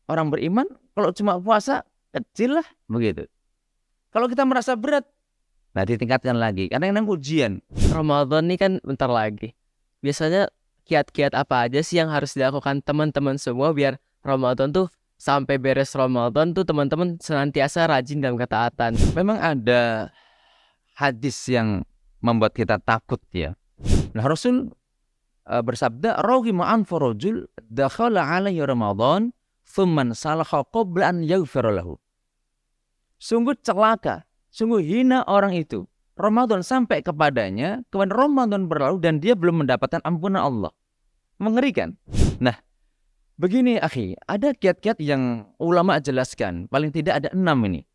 orang beriman kalau cuma puasa kecil lah begitu. Kalau kita merasa berat, nah ditingkatkan lagi karena ini ujian. Ramadan nih kan bentar lagi. Biasanya kiat-kiat apa aja sih yang harus dilakukan teman-teman semua biar Ramadan tuh sampai beres Ramadan tuh teman-teman senantiasa rajin dalam ketaatan. Memang ada hadis yang membuat kita takut ya. Nah Rasul bersabda, "Raghima an farajul dakhala alaihi Ramadan thumman salakha qabla an yaghfira lahu." Sungguh celaka, sungguh hina orang itu. Ramadan sampai kepadanya, kemudian Ramadan berlalu dan dia belum mendapatkan ampunan Allah. Mengerikan. Nah, begini akhi, ada kiat-kiat yang ulama jelaskan. Paling tidak ada 6 ini.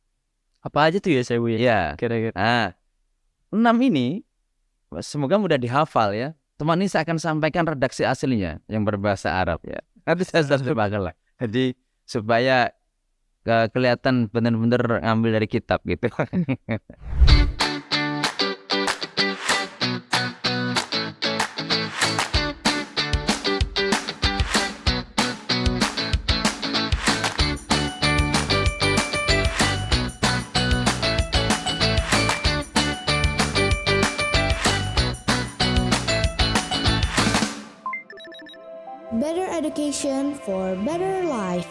Apa aja tuh ya saya Buya? Ya, Kira-kira. nah, 6 ini semoga mudah dihafal ya. Teman ini saya akan sampaikan redaksi aslinya yang berbahasa Arab ya. Nanti saya terjemahkan lah. Jadi supaya kelihatan benar-benar ngambil dari kitab gitu. Better education for better life.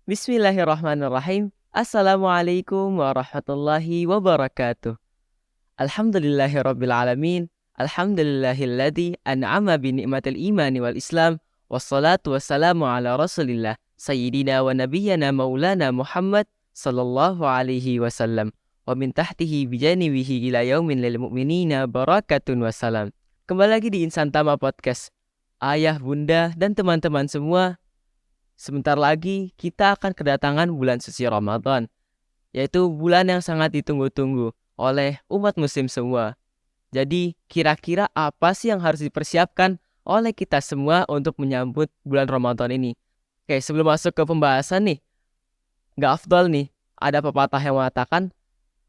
Bismillahirrahmanirrahim. Assalamualaikum warahmatullahi wabarakatuh. Alhamdulillahirabbil alamin. Alhamdulillahilladzi an'ama bi ni'matil imani wal islam. Wassalatu wassalamu ala Rasulillah sayyidina wa nabiyyana maulana Muhammad sallallahu alaihi wasallam. Wa min tahtihi bijanibihi ila yaumin lil mu'minina barakatun wassalam. Kembali lagi di Insan Tama Podcast. Ayah, bunda, dan teman-teman semua, sebentar lagi kita akan kedatangan bulan suci Ramadan, yaitu bulan yang sangat ditunggu-tunggu oleh umat muslim semua. Jadi kira-kira apa sih yang harus dipersiapkan oleh kita semua untuk menyambut bulan Ramadan ini? Oke, sebelum masuk ke pembahasan nih, gak afdal nih, ada pepatah yang mengatakan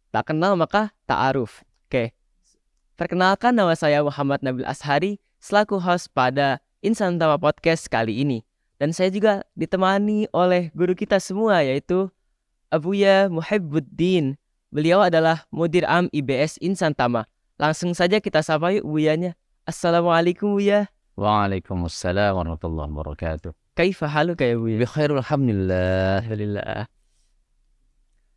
tak kenal maka ta'aruf. Oke, perkenalkan, nama saya Muhammad Nabil Ashari selaku host pada Insan Tama Podcast kali ini. Dan saya juga ditemani oleh guru kita semua, yaitu Abuya Muhibbuddin. Beliau adalah Mudir Am IBS Insan Tama. Langsung saja kita sapa yuk Buyanya. Assalamualaikum Buya. Waalaikumsalam warahmatullahi wabarakatuh. Kaifa haluka ya Buya? Bikhairul alhamdulillah. Alhamdulillah.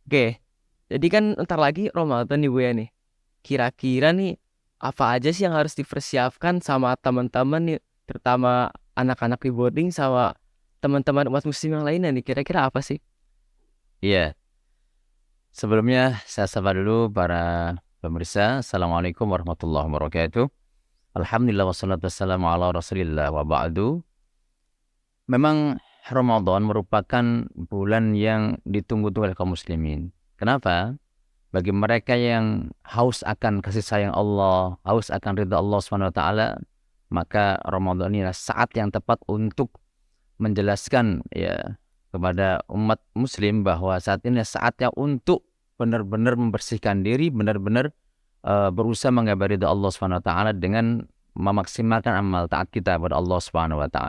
Oke, jadi kan ntar lagi Ramadan nih Buya nih. Kira-kira nih apa aja sih yang harus dipersiapkan sama teman-teman nih, terutama anak-anak di boarding sama teman-teman umat muslim yang lainnya nih, kira-kira apa sih? Iya. Sebelumnya saya sapa dulu para pemirsa. Assalamualaikum warahmatullahi wabarakatuh. Alhamdulillah wassalatu wassalamu ala Rasulillah wa ba'du. Memang Ramadan merupakan bulan yang ditunggu-tunggu oleh kaum muslimin. Kenapa? Bagi mereka yang haus akan kasih sayang Allah, haus akan ridha Allah SWT, maka Ramadan ini adalah saat yang tepat untuk menjelaskan ya kepada umat muslim bahwa saat ini saatnya untuk benar-benar membersihkan diri, benar-benar berusaha menggapai ridha Allah SWT dengan memaksimalkan amal taat kita kepada Allah SWT.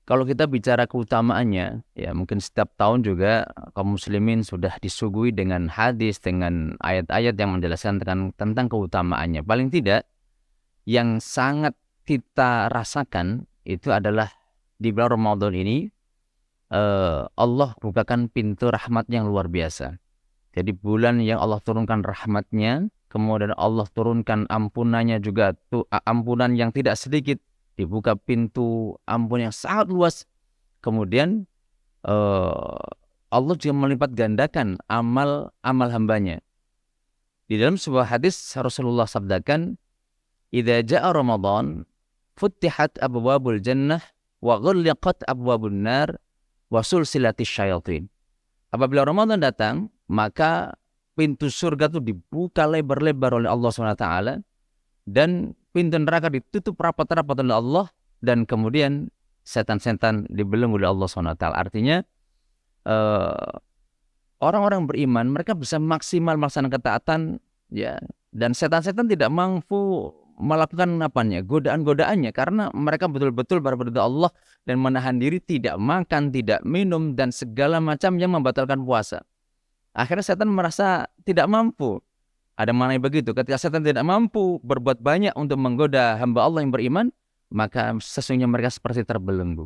Kalau kita bicara keutamaannya, ya mungkin setiap tahun juga kaum muslimin sudah disuguhi dengan hadis, dengan ayat-ayat yang menjelaskan tentang keutamaannya. Paling tidak, yang sangat kita rasakan itu adalah di bulan Ramadan ini, Allah bukakan pintu rahmat yang luar biasa. Jadi bulan yang Allah turunkan rahmatnya, kemudian Allah turunkan ampunannya juga, ampunan yang tidak sedikit, dibuka pintu ampun yang sangat luas. Kemudian Allah juga melipat gandakan amal hambanya. Di dalam sebuah hadis Rasulullah sabdakan, "Idza jaa Ramadan, futtihat abwabul jannah wa ghulliqat abwabun nar wa sulsilatis syayatin." Apabila Ramadan datang, maka pintu surga itu dibuka lebar-lebar oleh Allah SWT, dan pintu neraka ditutup rapat-rapat oleh Allah, dan kemudian setan-setan dibelenggu oleh Allah SWT. Artinya orang-orang beriman mereka bisa maksimal melaksanakan ketaatan ya, dan setan-setan tidak mampu melakukan apanya? Godaan-godaannya, karena mereka betul-betul berbeda Allah dan menahan diri tidak makan, tidak minum dan segala macam yang membatalkan puasa. Akhirnya setan merasa tidak mampu. Ada makna begitu. Ketika setan tidak mampu berbuat banyak untuk menggoda hamba Allah yang beriman, maka sesungguhnya mereka seperti terbelenggu.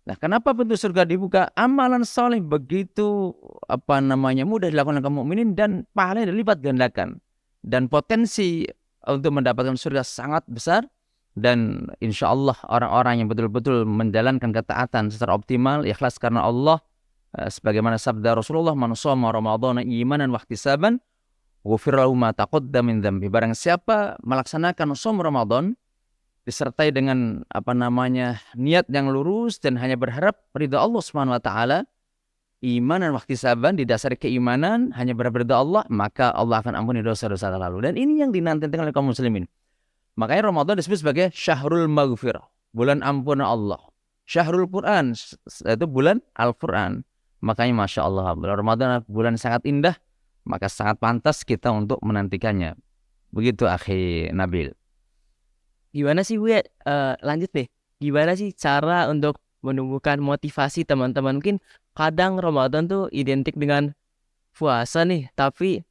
Nah, kenapa pintu surga dibuka? Amalan soleh begitu mudah dilakukan oleh kaum mukminin dan pahalanya dilipat gandakan. Dan potensi untuk mendapatkan surga sangat besar. Dan insya Allah orang-orang yang betul-betul menjalankan ketaatan secara optimal, ikhlas karena Allah, sebagaimana sabda Rasulullah, man shoma ramadhana imanan wa ihtisaban ghufira lahu ma taqaddama min dzambi. Barang siapa melaksanakan shaum Ramadan disertai dengan niat yang lurus dan hanya berharap ridha Allah Subhanahu wa taala, imanan wa ihtisaban, didasari keimanan, hanya berharap ridha Allah, maka Allah akan ampuni dosa-dosa lalu. Dan ini yang dinantikan oleh kaum muslimin. Makanya Ramadan disebut sebagai syahrul maghfirah, bulan ampunan Allah. Syahrul Quran, itu bulan Al-Quran. Makanya Masya Allah, bulan Ramadan bulan sangat indah, maka sangat pantas kita untuk menantikannya. Begitu akhi Nabil. Gimana sih Bu ya, lanjut deh. Gimana sih cara untuk menumbuhkan motivasi teman-teman? Mungkin kadang Ramadan tuh identik dengan puasa nih, tapi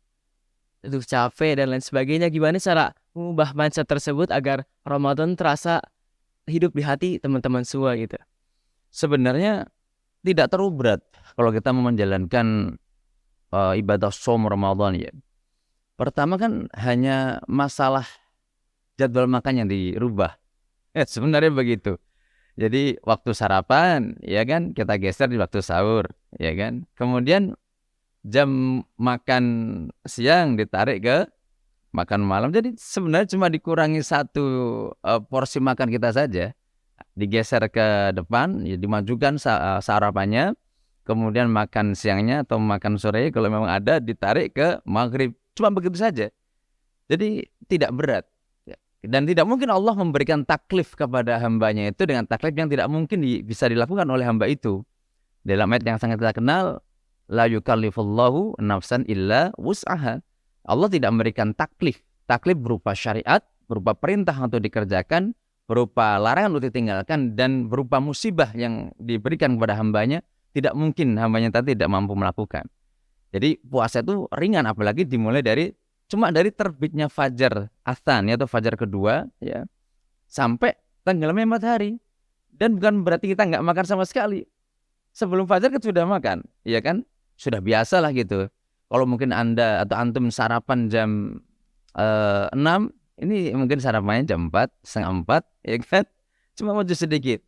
itu capek dan lain sebagainya. Gimana cara mengubah mindset tersebut agar Ramadan terasa hidup di hati teman-teman semua gitu? Sebenarnya tidak terlalu berat kalau kita mau menjalankan ibadah shaum Ramadan ya. Pertama kan hanya masalah jadwal makan yang dirubah. Sebenarnya begitu. Jadi waktu sarapan ya kan kita geser di waktu sahur ya kan. Kemudian jam makan siang ditarik ke makan malam. Jadi sebenarnya cuma dikurangi satu porsi makan kita saja. Digeser ke depan, ya dimajukan sarapannya. Kemudian makan siangnya atau makan sore kalau memang ada ditarik ke maghrib. Cuma begitu saja. Jadi tidak berat. Dan tidak mungkin Allah memberikan taklif kepada hambanya itu dengan taklif yang tidak mungkin bisa dilakukan oleh hamba itu. Dalam ayat yang sangat kita kenal, la yukallifullahu nafsan illa wus'aha. Allah tidak memberikan taklif. Taklif berupa syariat, berupa perintah untuk dikerjakan, berupa larangan untuk ditinggalkan, dan berupa musibah yang diberikan kepada hambanya. Tidak mungkin hambanya tadi tidak mampu melakukan. Jadi puasa itu ringan, apalagi dimulai cuma dari terbitnya fajar atsan atau fajar kedua ya sampai tenggelamnya matahari. Dan bukan berarti kita nggak makan sama sekali. Sebelum fajar kita sudah makan, ya kan? Sudah biasa lah gitu. Kalau mungkin Anda atau antum sarapan jam 6, ini mungkin sarapannya jam 4, setengah 4, ya kan? Cuma maju sedikit.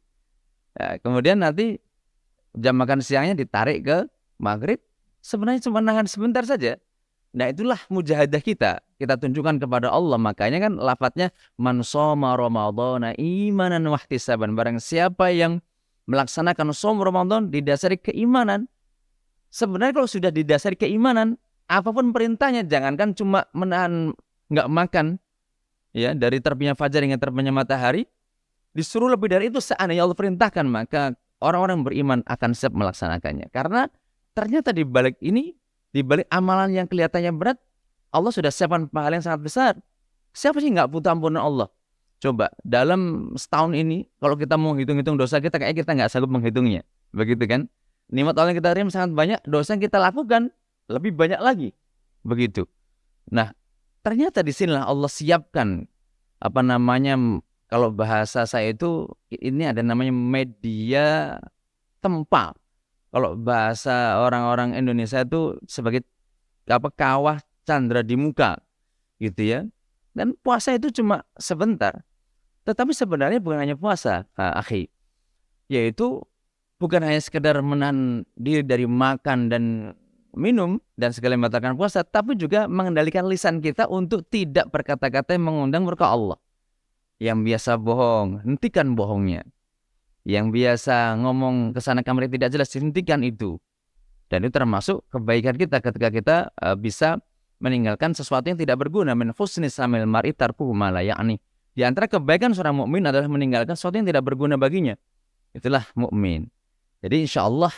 Ya, kemudian nanti jam makan siangnya ditarik ke maghrib. Sebenarnya cuma nahan sebentar saja. Nah itulah mujahadah kita. Kita tunjukkan kepada Allah. Makanya kan lafadznya man shoma ramadhana imanan wa ihtisaban. Barang siapa yang melaksanakan shaum Ramadan didasari keimanan. Sebenarnya kalau sudah didasari keimanan, apapun perintahnya, jangankan cuma menahan nggak makan ya dari terbitnya fajar hingga terbitnya matahari, disuruh lebih dari itu seandainya Allah perintahkan, maka orang-orang beriman akan siap melaksanakannya. Karena ternyata di balik ini, di balik amalan yang kelihatannya berat, Allah sudah siapkan pahala yang sangat besar. Siapa sih nggak butuh ampunan Allah? Coba dalam setahun ini, kalau kita mau hitung-hitung dosa kita, kayaknya kita nggak sanggup menghitungnya. Begitu kan? Nikmat Allah yang kita terima sangat banyak, dosa yang kita lakukan lebih banyak lagi. Begitu. Nah, ternyata di sinilah Allah siapkan kalau bahasa saya itu ini ada namanya media tempa. Kalau bahasa orang-orang Indonesia itu sebagai kawah candra di muka gitu ya. Dan puasa itu cuma sebentar. Tetapi sebenarnya bukan hanya puasa, akhi. Yaitu bukan hanya sekedar menahan diri dari makan dan minum dan segala yang membatalkan puasa, tapi juga mengendalikan lisan kita untuk tidak berkata-kata yang mengundang murka Allah. Yang biasa bohong, hentikan bohongnya. Yang biasa ngomong kesana kemari tidak jelas, hentikan itu. Dan itu termasuk kebaikan kita ketika kita bisa meninggalkan sesuatu yang tidak berguna. Min husni samil mar'i tarkuhu ma la ya'ni. Di antara kebaikan seorang mukmin adalah meninggalkan sesuatu yang tidak berguna baginya. Itulah mukmin. Jadi insya Allah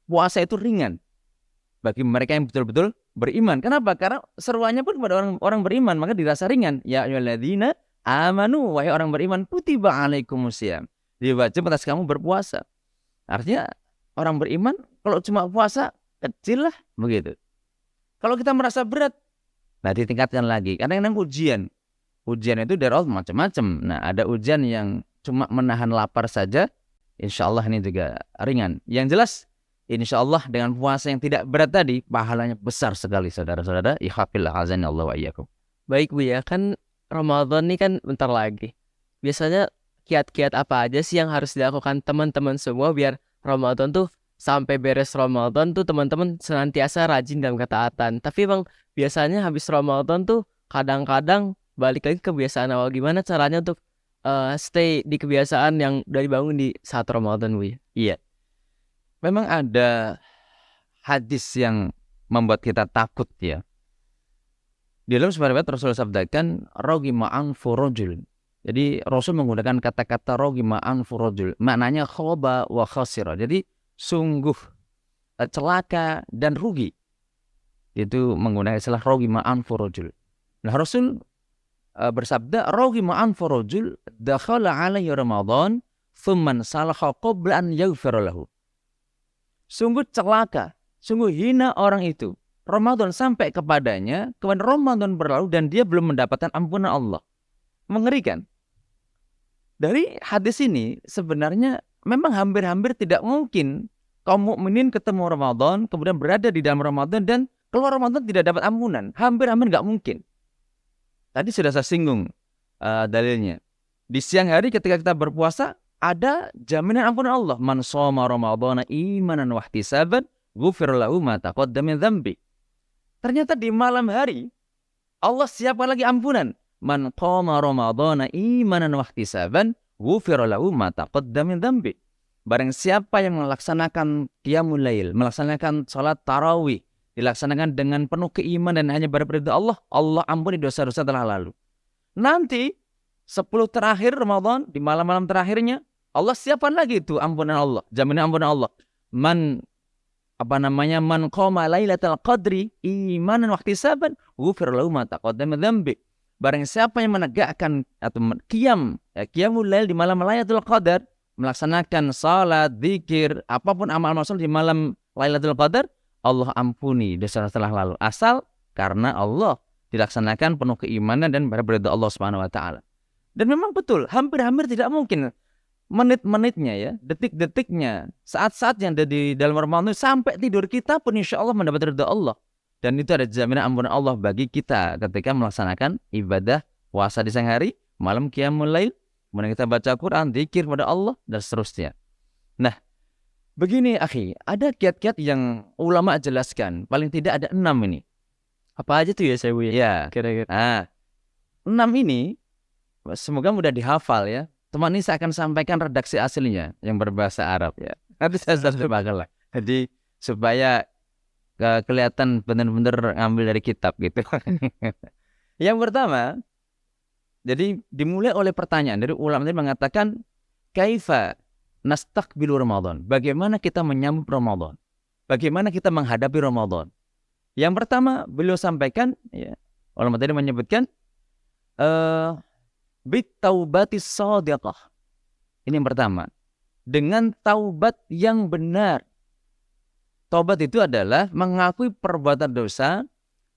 puasa itu ringan bagi mereka yang betul-betul beriman. Kenapa? Karena seruannya pun kepada orang beriman, maka dirasa ringan. Ya ayyuhalladzina amanu, wahai orang beriman, kutiba alaikumusiyam, diwajib atas kamu berpuasa. Artinya orang beriman kalau cuma puasa kecil lah begitu. Kalau kita merasa berat, nah ditingkatkan lagi. Kadang-kadang ujian itu dari Allah macam-macam. Nah ada ujian yang cuma menahan lapar saja, insya Allah ini juga ringan. Yang jelas insya Allah dengan puasa yang tidak berat tadi, pahalanya besar sekali saudara-saudara. Ikhafillah azani Allah wa iyyakum. Baik Bu ya, kan Ramadan nih kan bentar lagi. Biasanya kiat-kiat apa aja sih yang harus dilakukan teman-teman semua biar Ramadan tuh sampai beres Ramadan tuh teman-teman senantiasa rajin dalam ketaatan. Tapi bang, biasanya habis Ramadan tuh kadang-kadang balik lagi ke kebiasaan awal. Gimana caranya untuk stay di kebiasaan yang udah dibangun di saat Ramadan Bu ya? Iya. Memang ada hadis yang membuat kita takut ya. Di dalam sebuah riwayat Rasul sabdakan rogima anfu rajul. Jadi Rasul menggunakan kata-kata rogima anfu rajul. Maknanya khoba wa khasira. Jadi sungguh celaka dan rugi. Itu menggunakan istilah rogima anfu rajul. Nah Rasul bersabda rogima anfu rajul dakhala alaihi Ramadan thumman salakha qabla an yaghfira lahu. Sungguh celaka, sungguh hina orang itu. Ramadan sampai kepadanya, kemudian Ramadan berlalu dan dia belum mendapatkan ampunan Allah. Mengerikan. Dari hadis ini sebenarnya memang hampir-hampir tidak mungkin kaum mukminin ketemu Ramadan, kemudian berada di dalam Ramadan dan keluar Ramadan tidak dapat ampunan. Hampir-hampir nggak mungkin. Tadi sudah saya singgung dalilnya. Di siang hari ketika kita berpuasa, ada jaminan ampunan Allah. Man shoma Ramadhana imanan wa ihtisaban ghufira lahu ma taqaddama min dzambi. Ternyata di malam hari Allah siapkan lagi ampunan. Man qama Ramadhana imanan wa ihtisaban ghufira lahu ma taqaddama min dzambi. Barang siapa yang melaksanakan qiyamul lail, melaksanakan salat tarawih, dilaksanakan dengan penuh keimanan dan hanya berperintah Allah, Allah ampuni dosa-dosa telah lalu. Nanti 10 terakhir Ramadan, di malam-malam terakhirnya, Allah siapkan lagi itu ampunan Allah, jaminan ampunan Allah. Man qama lailatul qadri imanan wa ihtisaban ghufira lahu ma taqaddama min dzambi. Barang siapa yang menegakkan atau qiyamul lail di malam Lailatul Qadar, melaksanakan salat, zikir, apapun amal-amal soleh di malam Lailatul Qadar, Allah ampuni dosa telah lalu. Asal karena Allah dilaksanakan penuh keimanan dan berberita Allah Subhanahu wa taala. Dan memang betul, hampir-hampir tidak mungkin menit-menitnya ya, detik-detiknya, saat-saat yang ada di dalam Ramadan sampai tidur kita pun insya Allah mendapat ridha Allah. Dan itu ada jaminan ampunan Allah bagi kita ketika melaksanakan ibadah puasa di siang hari, malam qiyamul lail, kemudian kita baca Quran, zikir pada Allah dan seterusnya. Nah, begini akhi, ada kiat-kiat yang ulama jelaskan, paling tidak ada 6 ini. Apa aja tuh ya saya Bu ya? Ya. Kira-kira. Nah, 6 ini semoga mudah dihafal ya. Teman ini saya akan sampaikan redaksi aslinya yang berbahasa Arab ya. Nanti saya terjemahkan lah. Jadi supaya kelihatan benar-benar ngambil dari kitab gitu. Yang pertama, jadi dimulai oleh pertanyaan dari ulama ini mengatakan kaifa nastaqbilu Ramadan? Bagaimana kita menyambut Ramadan? Bagaimana kita menghadapi Ramadan? Yang pertama beliau sampaikan ya, ulama tadi menyebutkan bitaubatis shadiqah. Ini yang pertama. Dengan taubat yang benar. Taubat itu adalah mengakui perbuatan dosa,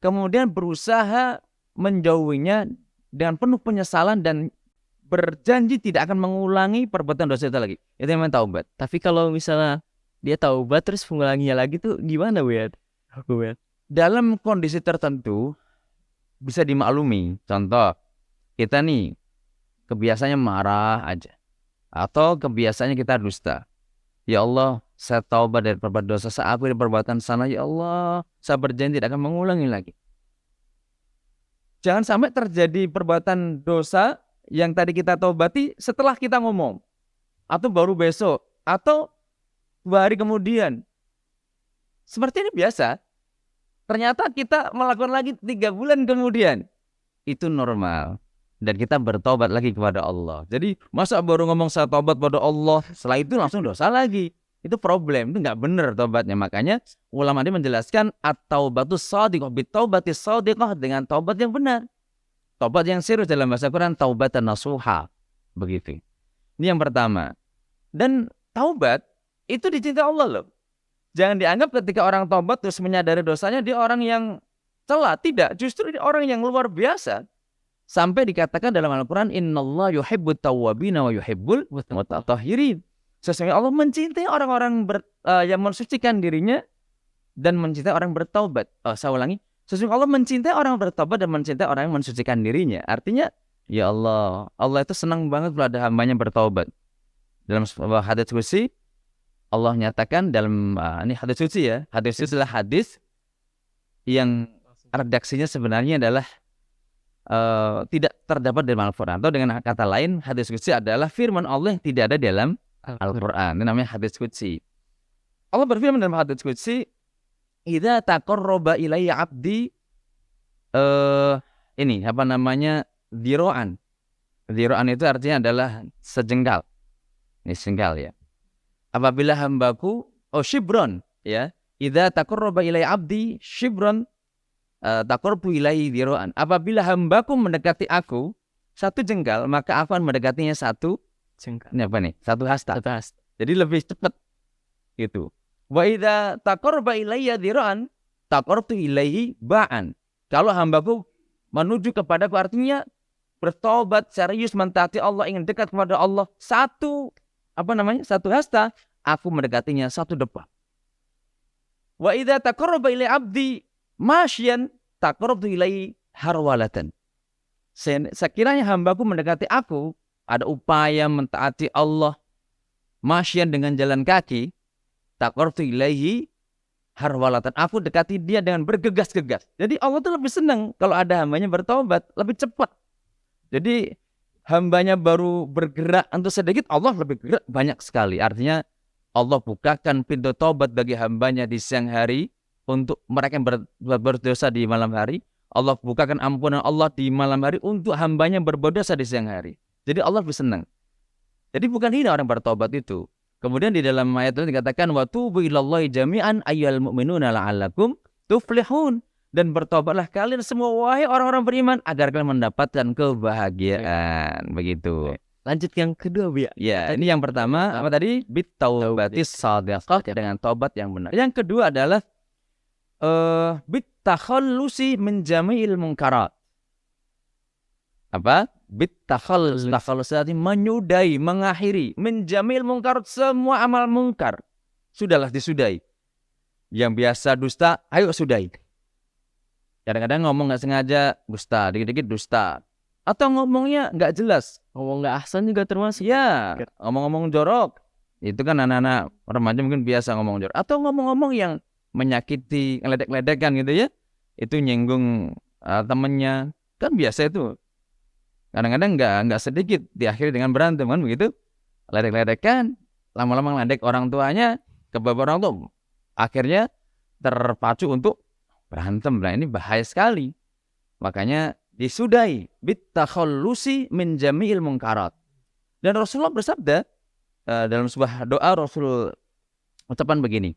kemudian berusaha menjauhinya dengan penuh penyesalan dan berjanji tidak akan mengulangi perbuatan dosa itu lagi. Itu yang taubat. Tapi kalau misalnya dia taubat terus mengulanginya lagi tuh gimana Bu ya? Dalam kondisi tertentu bisa dimaklumi. Contoh, kita nih kebiasaannya marah aja. Atau kebiasaannya kita dusta. Ya Allah, saya taubat dari perbuatan dosa, saya akui dari perbuatan sana. Ya Allah, saya berjanji tidak akan mengulangi lagi. Jangan sampai terjadi perbuatan dosa yang tadi kita taubati setelah kita ngomong. Atau baru besok. Atau 2 hari kemudian. Seperti ini biasa. Ternyata kita melakukan lagi 3 bulan kemudian. Itu normal. Dan kita bertobat lagi kepada Allah. Jadi masa baru ngomong saya tobat pada Allah, setelah itu langsung dosa lagi. Itu problem, itu nggak benar tobatnya. Makanya ulama ini menjelaskan at-taubatus shadiqah bitaubatis shadiqah, dengan taubat yang benar. Taubat yang serius dalam bahasa Quran taubatan nasuha. Begitu. Ini yang pertama. Dan taubat itu dicintai Allah loh. Jangan dianggap ketika orang taubat terus menyadari dosanya dia orang yang celah. Tidak, justru dia orang yang luar biasa. Sampai dikatakan dalam Al-Quran, Innallaha yuhibbut tawwabina wa yuhibbul mutatahhirin. Sesungguhnya Allah mencintai orang-orang yang mensucikan dirinya dan mencintai orang bertaubat. Saya ulangi. Sesungguhnya Allah mencintai orang bertaubat dan mencintai orang yang mensucikan dirinya. Artinya, ya Allah, Allah itu senang banget kalau ada hambanya bertaubat. Dalam sebuah hadits qudsi, Allah nyatakan dalam ini hadits qudsi ya. Hadits qudsi adalah hadis yang redaksinya sebenarnya adalah tidak terdapat dalam Al-Quran. Atau dengan kata lain, hadits qudsi adalah firman Allah yang tidak ada dalam Al-Quran. Ini namanya hadits qudsi. Allah berfirman dalam hadits qudsi, idza taqarraba ilayya 'abdi ini apa namanya? Dhiro'an. Dhiro'an itu artinya adalah sejengkal. Ini sejengkal ya. Apabila hambaku shibron ya. Idza taqarraba ilayya 'abdi shibron taqarrabu ilaihi dhiro'an. Apabila hambaku mendekati aku satu jengkal, maka aku akan mendekatinya satu jengkal. Ini apa nih? Satu hasta. Jadi lebih cepat gitu. Wa idza taqarraba ilayya dhiro'an taqarrabtu ilaihi ba'an. Kalau hambaku menuju kepadaku artinya bertobat serius mentaati Allah, ingin dekat kepada Allah, satu hasta, aku mendekatinya satu depan. Wa idza taqarraba ilaihi 'abdi masyian taqarrabtu ilaihi harwalatan. Sekiranya hambaku mendekati aku, ada upaya mentaati Allah masyian dengan jalan kaki, taqarrabtu ilaihi harwalatan. Aku dekati dia dengan bergegas-gegas. Jadi Allah tuh lebih senang kalau ada hambanya bertobat, lebih cepat. Jadi hambanya baru bergerak untuk sedikit, Allah lebih gerak banyak sekali. Artinya Allah bukakan pintu taubat bagi hambanya di siang hari. Untuk mereka yang berdosa di malam hari, Allah bukakan ampunan Allah di malam hari untuk hambanya berdosa di siang hari. Jadi Allah lebih senang. Jadi bukan hina orang bertobat itu. Kemudian di dalam ayat itu dikatakan wa tubu ilallahi jami'an ayyuhal mu'minuna la'allakum tuflihun. Dan bertobatlah kalian semua wahai orang-orang beriman agar kalian mendapatkan kebahagiaan. Begitu. Lanjut yang kedua, Bu. Ya, ini yang pertama apa tadi? Bitaubatis shadiqah, dengan tobat yang benar. Yang kedua adalah bitakhallusi min jami'il munkarat. Apa? Bitakhallus. Takhallus artinya menyudahi, mengakhiri min jami'il munkarat, semua amal mungkar. Sudahlah disudahi. Yang biasa dusta, ayo sudahi. Kadang-kadang ngomong nggak sengaja dusta, dikit-dikit dusta. Atau ngomongnya nggak jelas. Ngomong nggak ahsan juga termasuk. Ya, ngomong-ngomong jorok. Itu kan anak-anak remaja mungkin biasa ngomong jorok. Atau ngomong-ngomong yang menyakiti, ngeledek-ledekan gitu ya, itu nyinggung temennya, kan biasa itu. Kadang-kadang nggak sedikit diakhiri dengan berantem kan begitu, ledek-ledekan, lama-lama ngeledek orang tuanya, ke beberapa orang tua, akhirnya terpacu untuk berantem. Nah ini bahaya sekali. Makanya disudahi bitakhallusi min jami'il munkarat. Dan Rasulullah bersabda dalam sebuah doa, Rasul ucapan begini,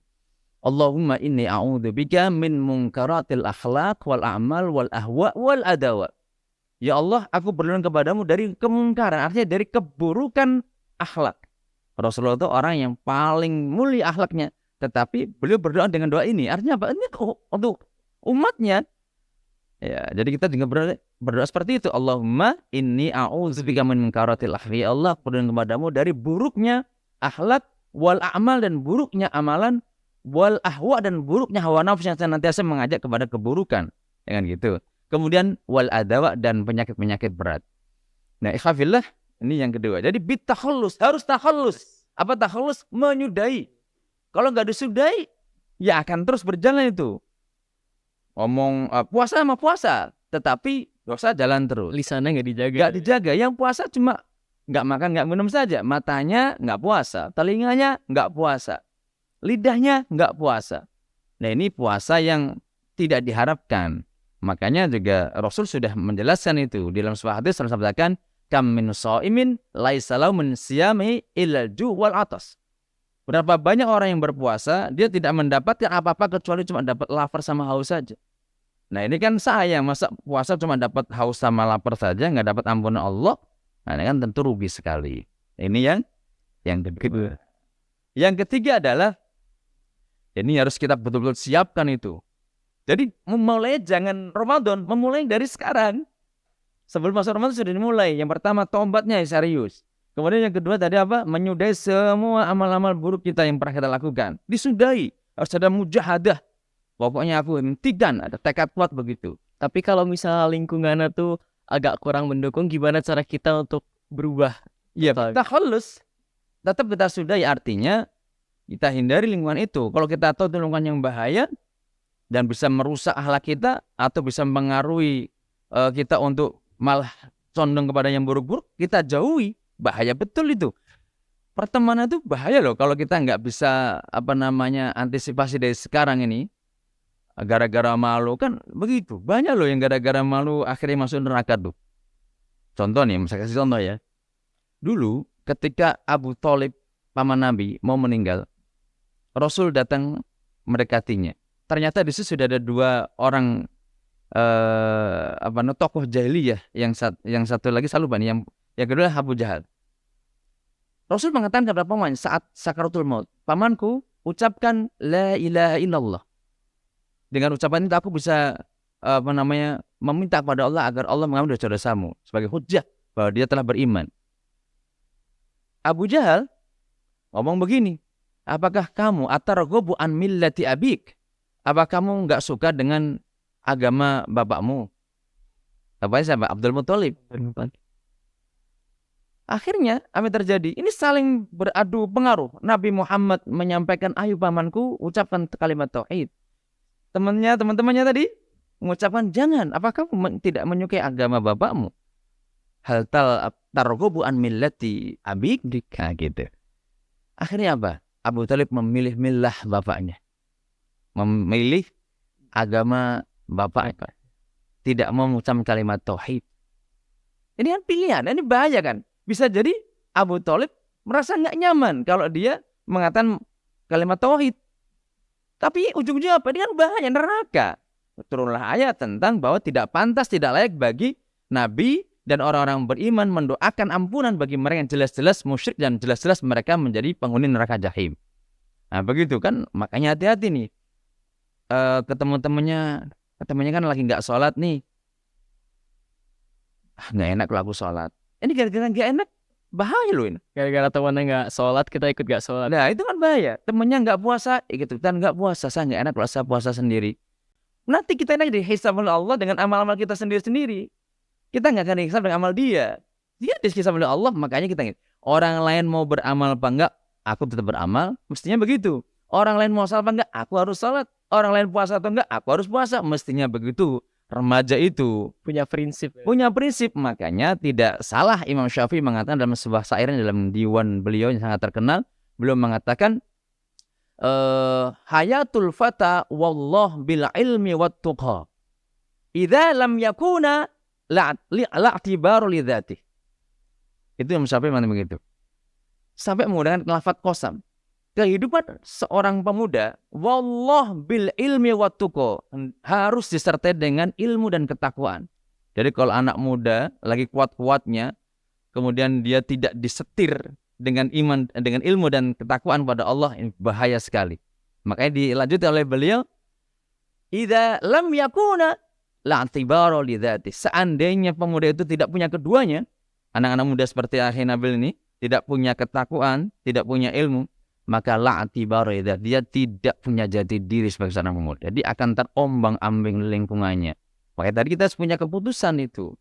Allahumma inni a'udzubika min munkaratil akhlaq wal a'mal wal ahwa wal adawa. Ya Allah, aku berlindung kepadamu dari kemungkaran, artinya dari keburukan akhlak. Rasulullah itu orang yang paling mulia akhlaknya, tetapi beliau berdoa dengan doa ini. Artinya apa? Ini untuk umatnya. Ya, jadi kita juga berdoa seperti itu. Allahumma inni a'udzubika min munkaratil akhlaq. Ya Allah, aku berlindung kepadamu dari buruknya akhlak wal a'mal, dan buruknya amalan, wal ahwa, dan buruknya hawa nafsu yang senantiasa mengajak kepada keburukan, dengan gitu. Kemudian wal adawa, dan penyakit-penyakit berat. Nah, ikhwafillah, ini yang kedua. Jadi bitakhallus, harus takhallus. Apa takhallus? Menyudahi. Kalau nggak disudahi, ya akan terus berjalan itu. Ngomong puasa sama puasa, tetapi dosa jalan terus. Lisannya nggak dijaga. Nggak dijaga. Yang puasa cuma nggak makan, nggak minum saja. Matanya nggak puasa, telinganya nggak puasa, lidahnya nggak puasa. Nah ini puasa yang tidak diharapkan. Makanya juga Rasul sudah menjelaskan itu. Di dalam sebuah hadis Rasul sabdakan, kam min shaimin laisa lahu min siyami illa ju' wal atas. Berapa banyak orang yang berpuasa, dia tidak mendapatkan apa-apa kecuali cuma dapat lapar sama haus saja. Nah ini kan sayang, masa puasa cuma dapat haus sama lapar saja, nggak dapat ampunan Allah. Nah ini kan tentu rugi sekali. Ini yang kedua. Yang ketiga adalah ini harus kita betul-betul siapkan itu. Jadi memulai jangan Ramadan, memulai dari sekarang. Sebelum masuk Ramadan sudah dimulai. Yang pertama tobatnya serius. Kemudian yang kedua tadi apa? Menyudahi semua amal-amal buruk kita yang pernah kita lakukan. Disudahi. Harus ada mujahadah. Pokoknya aku hentikan, ada tekad kuat begitu. Tapi kalau misalnya lingkungannya tuh agak kurang mendukung, gimana cara kita untuk berubah? Iya, Total. kita halus. Tetap kita sudahi, artinya kita hindari lingkungan itu. Kalau kita tahu itu lingkungan yang bahaya dan bisa merusak akhlak kita atau bisa mempengaruhi kita untuk malah condong kepada yang buruk-buruk, kita jauhi. Bahaya betul itu. Pertemanan itu bahaya loh kalau kita nggak bisa antisipasi dari sekarang ini. Gara-gara malu kan begitu. Banyak loh yang gara-gara malu akhirnya masuk neraka tuh. Contoh nih, saya kasih contoh ya. Dulu ketika Abu Thalib paman Nabi mau meninggal, Rasul datang mendekatinya. Ternyata di situ sudah ada dua orang tokoh jahiliyah, yang satu lagi saya lupa nih, yang kedua Abu Jahal. Rasul mengatakan kepada paman saat sakaratul maut, pamanku ucapkan la ilaha illallah. Dengan ucapan itu aku bisa meminta kepada Allah agar Allah mengampuni dosa-dosamu sebagai hujjah bahwa dia telah beriman. Abu Jahal ngomong begini, apakah kamu atarghabu an millati abik? Apa kamu enggak suka dengan agama bapakmu? Bapaknya siapa? Abdul Muthalib. Akhirnya apa yang terjadi? Ini saling beradu pengaruh. Nabi Muhammad menyampaikan, ayo pamanku ucapkan kalimat tauhid. Teman-temannya tadi mengucapkan, jangan, apakah kamu tidak menyukai agama bapakmu? Hal targhabu an millati abik? Nah, gitu. Akhirnya apa? Abu Thalib memilih millah bapaknya. Memilih agama bapaknya. Tidak mau mengucapkan kalimat tauhid. Ini kan pilihan, ini bahaya kan? Bisa jadi Abu Thalib merasa nggak nyaman kalau dia mengatakan kalimat tauhid. Tapi ujung-ujungnya apa? Dia kan bahaya, neraka. Turunlah ayat tentang bahwa tidak pantas, tidak layak bagi Nabi dan orang-orang beriman mendoakan ampunan bagi mereka yang jelas-jelas musyrik dan jelas-jelas mereka menjadi penghuni neraka jahim. Nah begitu kan, makanya hati-hati nih. Ketemu temennya kan lagi nggak sholat nih. Nggak enak kalau aku sholat. Ini gara-gara nggak enak, bahaya loh ini. Gara-gara temannya nggak sholat, kita ikut nggak sholat. Nah itu kan bahaya. Temennya nggak puasa, ikutan nggak puasa. Saya nggak enak kalau saya puasa sendiri. Nanti kita ini dihisab oleh Allah dengan amal-amal kita sendiri-sendiri. Kita nggak akan dihisab dengan amal dia. Dia dihisab oleh Allah, makanya kita ingat. Orang lain mau beramal apa enggak, aku tetap beramal. Mestinya begitu. Orang lain mau sholat apa enggak, aku harus sholat. Orang lain puasa atau enggak, aku harus puasa. Mestinya begitu. Remaja itu Punya prinsip. Makanya tidak salah Imam Syafi'i mengatakan dalam sebuah syairan dalam diwan beliau yang sangat terkenal, beliau mengatakan hayatul fata wallah bil ilmi wat tuqa idza lam yakuna la'tibaru li dzati. Itu Imam Syafi'i mengatakan begitu. Sampai menggunakan lafaz qasam. Kehidupan seorang pemuda wallah bil ilmi wat tuqa harus disertai dengan ilmu dan ketakwaan. Jadi kalau anak muda lagi kuat-kuatnya kemudian dia tidak disetir dengan iman, dengan ilmu dan ketakwaan pada Allah, ini bahaya sekali. Makanya dilanjutkan oleh beliau, idza lam yakuna la'tibaru li dzati. Seandainya pemuda itu tidak punya keduanya, anak-anak muda seperti Akhi Nabil ini tidak punya ketakwaan, tidak punya ilmu, maka la'tibaru li dzati, dia tidak punya jati diri sebagai seorang pemuda. Dia akan terombang-ambing lingkungannya. Makanya tadi kita harus punya keputusan itu.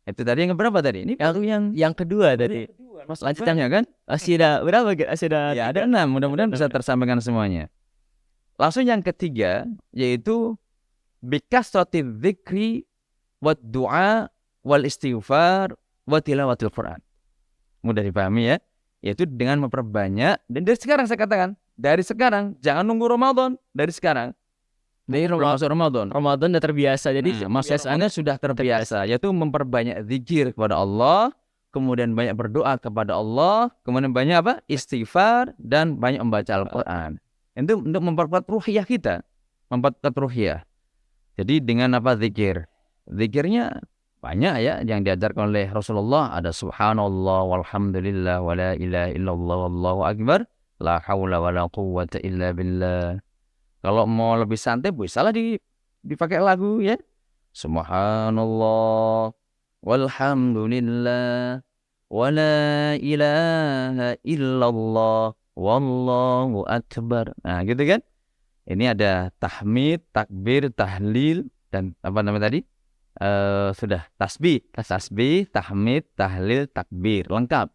Itu tadi yang berapa tadi? Ini Yang kedua tadi. Mas lanjutannya kan? Masih ada berapa? Masih ada Ya ada 6. Mudah-mudahan bisa tersampaikan semuanya. Langsung yang ketiga yaitu bikasrati dzikri wad du'a wal istighfar wa tilawatil Quran. Mudah dipahami ya. Yaitu dengan memperbanyak, dan dari sekarang saya katakan, dari sekarang jangan nunggu Ramadan, dari sekarang. Dari masuk Ramadan. Ramadan udah terbiasa. Jadi masa Anda sudah terbiasa, yaitu memperbanyak zikir kepada Allah, kemudian banyak berdoa kepada Allah, kemudian banyak apa? Istighfar dan banyak membaca Al-Qur'an. Itu untuk memperkuat ruhiyah kita, memperkuat ruhiyah. Jadi dengan apa zikir? Zikirnya banyak ya yang diajarkan oleh Rasulullah. Ada subhanallah walhamdulillah wala ilaha illallah wallahu akbar la haula wala quwwata illa billah. Kalau mau lebih santai bisalah dipakai lagu ya. Subhanallah walhamdulillah wala ilaha illallah wallahu akbar. Nah, gitu kan? Ini ada tahmid, takbir, tahlil, dan apa namanya tadi? Sudah tasbih, tahmid, tahlil, takbir, lengkap.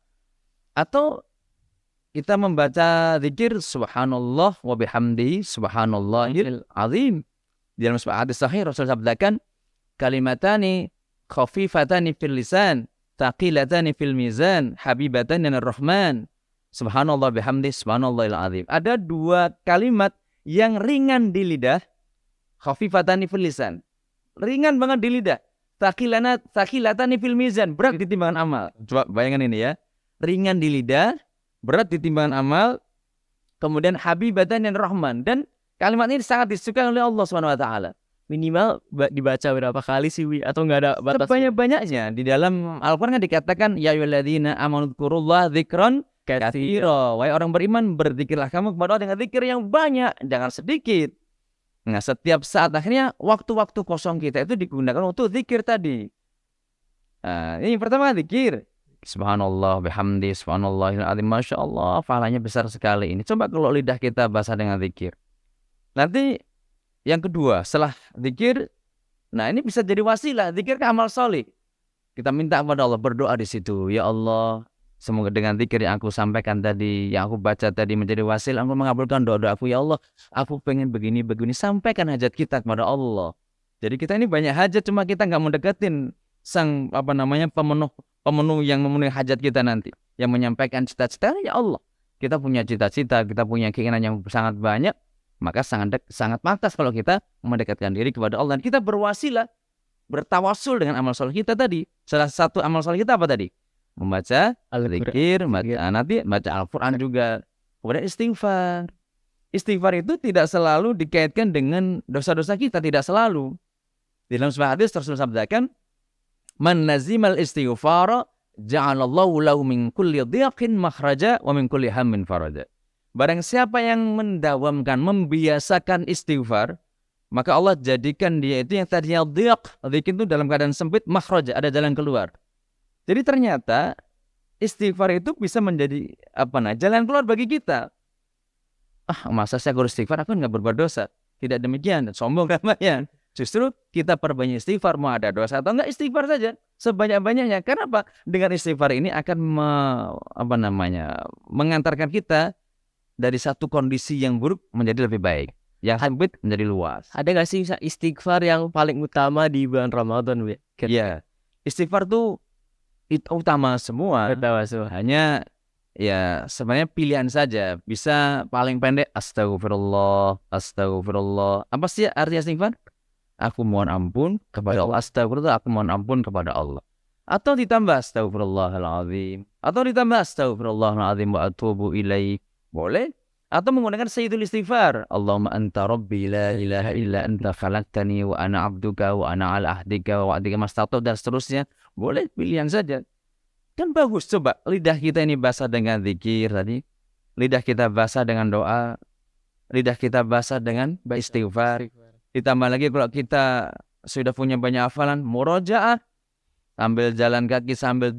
Atau kita membaca zikir subhanallah wa bihamdihi subhanallahil azim. Di dalam sebuah hadis sahih Rasul sabdakan kalimatani khafifatani fil lisan, thaqilatani fil mizan, habibatani lir rahman. Subhanallah bihamdihi subhanallahil azim. Ada dua kalimat yang ringan di lidah, khafifatani fil lisan, ringan banget di lidah, thaqilatani fil mizan, berat di timbangan amal. Coba bayangkan ini ya, ringan di lidah, berat di timbangan amal, kemudian habibatan dan rahman. Dan kalimat ini sangat disukai oleh Allah SWT. Minimal dibaca berapa kali sih, Wi? Atau nggak ada batas? Sebanyak-banyaknya. Di dalam Al-Quran kan dikatakan ya ayyuhalladzina amanu dzkurullaha dzikran katsira. Wahai orang beriman, berzikirlah kamu kepada Allah dengan zikir yang banyak, jangan sedikit. Nah, setiap saat akhirnya waktu-waktu kosong kita itu digunakan untuk zikir tadi. Nah, ini pertama zikir. Subhanallah bihamdi subhanallahil azim. Masya Allah, pahalanya besar sekali ini. Coba kalau lidah kita basah dengan zikir. Nanti yang kedua, setelah zikir, nah ini bisa jadi wasilah. Zikir ke amal soleh. Kita minta kepada Allah, berdoa di situ. Ya Allah, semoga dengan zikir yang aku sampaikan tadi, yang aku baca tadi menjadi wasilah, Engkau mengabulkan doa-doa aku. Ya Allah, aku pengen begini. Sampaikan hajat kita kepada Allah. Jadi kita ini banyak hajat, cuma kita nggak mau deketin sang pemenuh yang memenuhi hajat kita nanti, yang menyampaikan cita-cita. Ya Allah, kita punya cita-cita, kita punya keinginan yang sangat banyak, maka sangat pantas kalau kita mendekatkan diri kepada Allah dan kita berwasilah, bertawasul dengan amal soleh kita tadi. Salah satu amal soleh kita apa tadi? Membaca zikir, nanti baca Al-Quran juga. Kemudian istighfar. Istighfar itu tidak selalu dikaitkan dengan dosa-dosa kita, tidak selalu. Di dalam sebuah hadis Rasul sabdakan, man nazimal istighfara ja'alallahu lahu min kulli dhiqin makhraja wa min kulli hammin faraja. Barang siapa yang mendawamkan, membiasakan istighfar, maka Allah jadikan dia itu yang tadinya dhiq itu dalam keadaan sempit, makhraja, ada jalan keluar. Jadi ternyata istighfar itu bisa menjadi jalan keluar bagi kita. Masa saya harus istighfar, aku nggak berbuat dosa. Tidak demikian, sombong namanya. Justru kita perbanyak istighfar, mau ada dosa atau enggak, istighfar saja sebanyak-banyaknya. Kenapa? Dengan istighfar ini akan mengantarkan kita dari satu kondisi yang buruk menjadi lebih baik, yang sempit menjadi luas. Ada nggak sih istighfar yang paling utama di bulan Ramadan, Wi? Iya, istighfar tuh itu utama semua. Hanya ya sebenarnya pilihan saja. Bisa paling pendek astagfirullah. Apa sih artinya istighfar? Aku mohon ampun kepada Allah. Astagfirullah, aku mohon ampun kepada Allah. Atau ditambah astagfirullahaladzim. Atau ditambah astagfirullahaladzim wa atubu ilaih. Boleh. Atau menggunakan sayyidul istighfar. Allahumma anta rabbi la ilaha illa anta khalaqtani wa ana abduka wa ana ala ahdika wa wa'dika mastata'tu dan seterusnya. Boleh, pilihan saja. Kan bagus. Coba lidah kita ini basah dengan zikir tadi. Lidah kita basah dengan doa. Lidah kita basah dengan istighfar. Ditambah lagi kalau kita sudah punya banyak hafalan, murojaah, sambil jalan kaki, sambil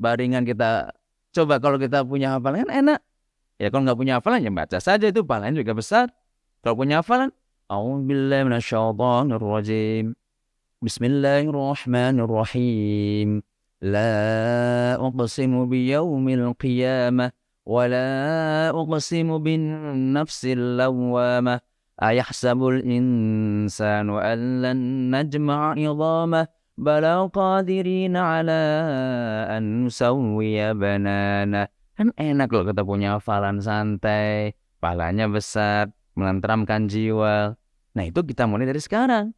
baringan kita. Coba kalau kita punya hafalan kan enak. Ya kalau nggak punya hafalan ya baca saja, itu pahalanya juga besar. Kalau punya hafalan, a'udzubillahi minasyaitonirrajim. Bismillahirrahmanirrahim. La uqsimu biyaumil qiyamah wa la uqsimu bin nafsil lawwamah. Ayahsabul insanu an lan najma'a idhamah bala qadirina ala an nusawwiya banana. Kan enak loh kita punya hafalan santai, pahalanya besar, menenteramkan jiwa. Nah itu kita mulai dari sekarang.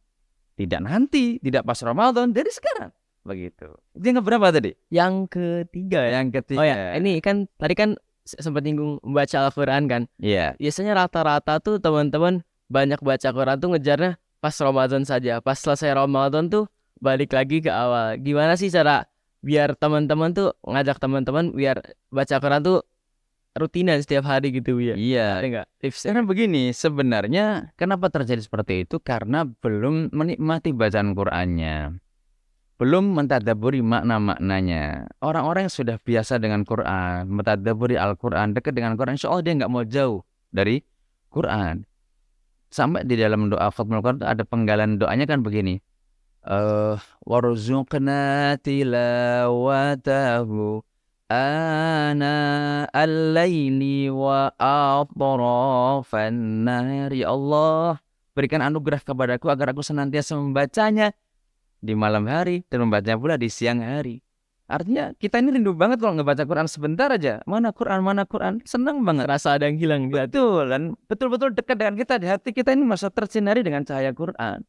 Tidak nanti, tidak pas Ramadan, dari sekarang. Begitu. Itu yang keberapa tadi? Yang ketiga ya? Yang ketiga. Oh ya, ini kan tadi kan sempat nyinggung baca Al-Quran kan? Iya. Biasanya rata-rata tuh teman-teman banyak baca Quran tuh ngejarnya pas pas Ramadan saja. Pas selesai Ramadan tuh balik lagi ke awal. Gimana sih cara biar teman-teman tuh ngajak teman-teman biar baca Quran tuh rutinan setiap hari gitu ya? Iya, Ada nggak tipsnya? karena begini, sebenarnya kenapa terjadi seperti itu? Karena belum menikmati bacaan Qur'annya, belum mentadabburi makna-maknanya. Orang-orang yang sudah biasa dengan Quran, mentadabburi Al-Quran, dekat dengan Quran, insya Allah dia nggak mau jauh dari Quran. Sampai di dalam doa Khatmul Quran ada penggalan doanya kan begini. Warzuqna tilawatahu ana al-laili wa atrafan nahari. Allah, berikan anugerah kepadaku agar aku senantiasa membacanya di malam hari dan membacanya pula di siang hari. Artinya kita ini rindu banget kalau ngebaca Quran sebentar aja. Mana Quran, senang banget. Rasa ada yang hilang di hati. Betul, dan betul-betul dekat dengan kita. Di hati kita ini masa tersinari dengan cahaya Quran.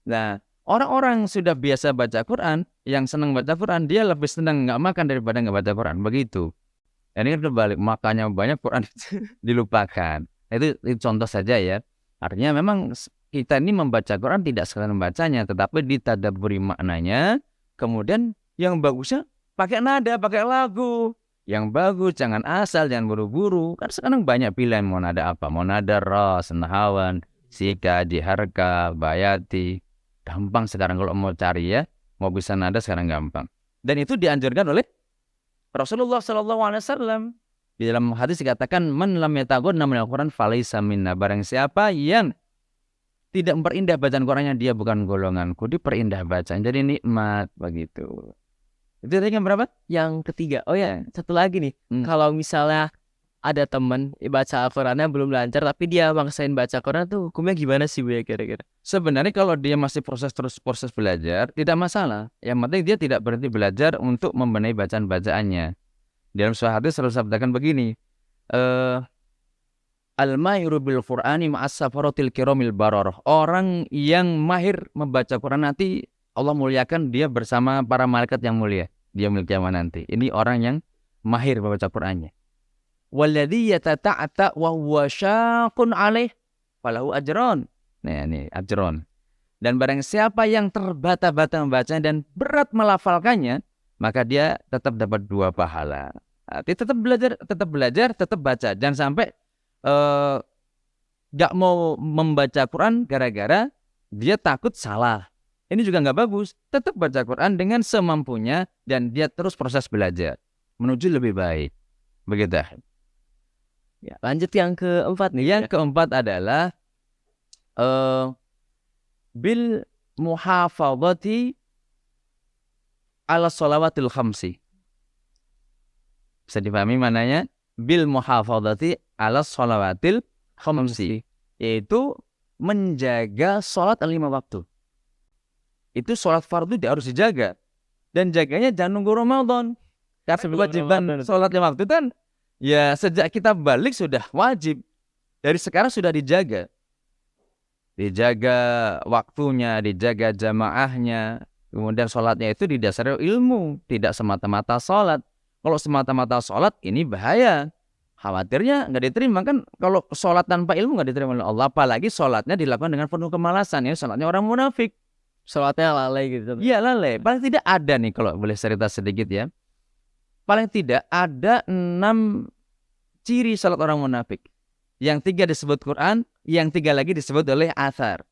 Nah, orang-orang sudah biasa baca Quran, yang senang baca Quran, dia lebih senang nggak makan daripada nggak baca Quran. Begitu. Dan ini kan terbalik, makannya banyak, Quran dilupakan. Itu contoh saja ya. Artinya memang kita ini membaca Quran tidak sekadar membacanya, tetapi ditadabburi maknanya. Kemudian yang bagusnya pakai nada, pakai lagu yang bagus, jangan asal, jangan buru-buru. Kan sekarang banyak pilihan mau nada apa, mau nada ras, nahawan, sika, diharka, bayati. Gampang sekarang kalau mau cari ya, mau bisa nada sekarang gampang. Dan itu dianjurkan oleh Rasulullah SAW. Di dalam hadis dikatakan, man lam yataghunna minal Quran falaysa minna. Barang siapa yang tidak memperindah bacaan Qurannya, dia bukan golonganku. Diperindah bacaan, jadi nikmat begitu. Itu tadi yang berapa? Yang ketiga. Oh ya, satu lagi nih. Kalau misalnya ada teman baca Al-Qurannya belum lancar tapi dia maksain baca Quran tuh hukumnya gimana sih Bu ya kira-kira? Sebenarnya kalau dia masih proses belajar tidak masalah. Yang penting dia tidak berhenti belajar untuk membenahi bacaan-bacaannya. Dalam sebuah hadis selalu sabdakan begini, al-mahiru bil Qur'ani ma'as safaratil kiramil bararah. Orang yang mahir membaca Quran nanti Allah muliakan dia bersama para malaikat yang mulia. Dia milik kiamat nanti. Ini orang yang mahir membaca Qur'annya. Walladzi yatata'ata wa huwa syaqun alaih falahu ajron. Nah, ini ajron. Dan barang siapa yang terbata-bata membacanya dan berat melafalkannya, maka dia tetap dapat 2 pahala. Dia tetap belajar, tetap baca. Jangan sampai gak mau membaca Quran gara-gara dia takut salah. Ini juga nggak bagus. Tetap baca Quran dengan semampunya dan dia terus proses belajar menuju lebih baik. Begitu. Ya, lanjut yang keempat nih. Yang keempat adalah bil muhafadzati ala shalawatil khamsi. Bisa dipahami mananya? Bil muhafadzati ala shalawatil khamsi, yaitu menjaga sholat 5 waktu. Itu sholat fardu harus dijaga. Dan jaganya jangan nunggu Ramadan. Karena kewajiban sholat 5 waktu kan ya sejak kita balik sudah wajib. Dari sekarang sudah dijaga. Dijaga waktunya, dijaga jamaahnya. Kemudian sholatnya itu didasari ilmu, tidak semata-mata sholat. Kalau semata-mata sholat ini bahaya. Khawatirnya nggak diterima kan. Kalau sholat tanpa ilmu nggak diterima oleh Allah. Apalagi sholatnya dilakukan dengan penuh kemalasan. Ya sholatnya orang munafik. Sholatnya lalai gitu. Iya lalai. Paling tidak ada nih kalau boleh cerita sedikit ya. Paling tidak ada 6 ciri sholat orang munafik. Yang 3 disebut Quran, yang 3 lagi disebut oleh athar.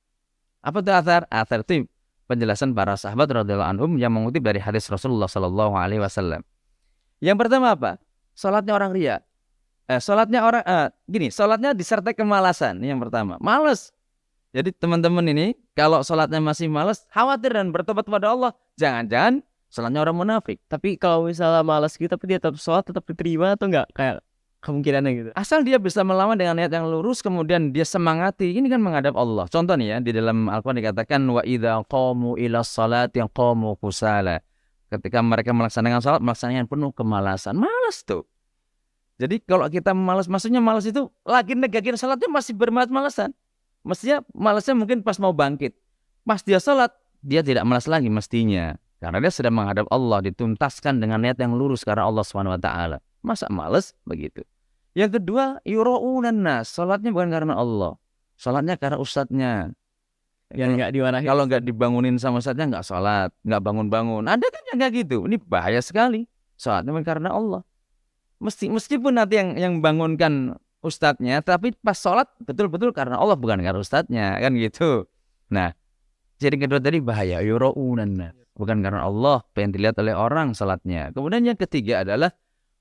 Apa itu athar? Athar itu penjelasan para sahabat radhiyallahu anhum yang mengutip dari hadis Rasulullah SAW. Yang pertama apa? Sholatnya orang riya. Sholatnya disertai kemalasan. Ini yang pertama. Malas. Jadi teman-teman ini kalau sholatnya masih malas, khawatir dan bertobat kepada Allah. Jangan-jangan sholatnya orang munafik. Tapi kalau misalnya malas gitu tapi dia tetap sholat, tetap diterima atau enggak? Kayak kemungkinannya gitu. Asal dia bisa melawan dengan niat yang lurus, kemudian dia semangati. Ini kan menghadap Allah. Contoh nih ya, di dalam Al-Quran dikatakan wa idza qamu ila sholati qamu kusala. Ketika mereka melaksanakan sholat, melaksanakan penuh kemalasan. Malas tuh. Jadi kalau kita malas, maksudnya malas itu lagi negakin sholatnya masih bermalas-malasan. Mestinya malasnya mungkin pas mau bangkit. Pas dia sholat, dia tidak malas lagi mestinya. Karena dia sedang menghadap Allah, dituntaskan dengan niat yang lurus karena Allah SWT. Masa malas begitu. Yang kedua, yura'unan nas. Sholatnya bukan karena Allah. Sholatnya karena ustadznya. Yang nggak dimarahin. Kalau nggak dibangunin sama ustadznya nggak sholat, nggak bangun-bangun. Ada kan yang nggak gitu. Ini bahaya sekali. Sholatnya memang karena Allah. Meskipun nanti yang bangunkan ustadznya, tapi pas sholat betul-betul karena Allah, bukan karena ustadznya, kan gitu. Nah, jadi kedua tadi bahaya, yuraunan, bukan karena Allah, pengen dilihat oleh orang sholatnya. Kemudian yang ketiga adalah